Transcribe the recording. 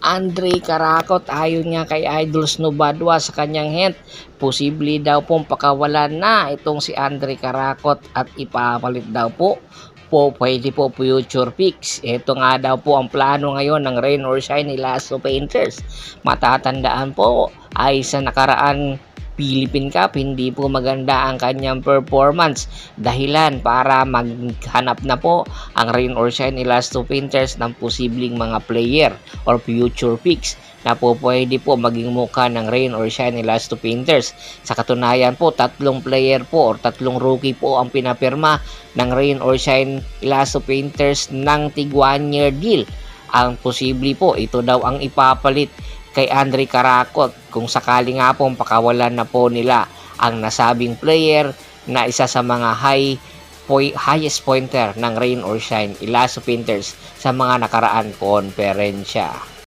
Andre Karakot ayon nga kay Idol Snubadwa sa kanyang hint, posible daw pong pakawalan na itong si Andre Karakot at ipapalit daw po pwede po future picks. Ito nga daw po ang plano ngayon ng Rain or Shine ni Lasso Painters. Matatandaan po ay sa nakaraan Philippine Cup, hindi po maganda ang kanyang performance. Dahilan para maghanap na po ang Rain or Shine Elasto Painters ng posibleng mga player or future picks na po pwede po maging mukha ng Rain or Shine Elasto Painters. Sa katunayan po, 3 player po or 3 rookie po ang pinapirma ng Rain or Shine Elasto Painters ng tig 1-year deal. Ang posible po, ito daw ang ipapalit kay Andre Karakot kung sakali nga pong pakawalan na po nila ang nasabing player na isa sa mga highest pointer ng Rain or Shine Elasto Painters sa mga nakaraan konferensya.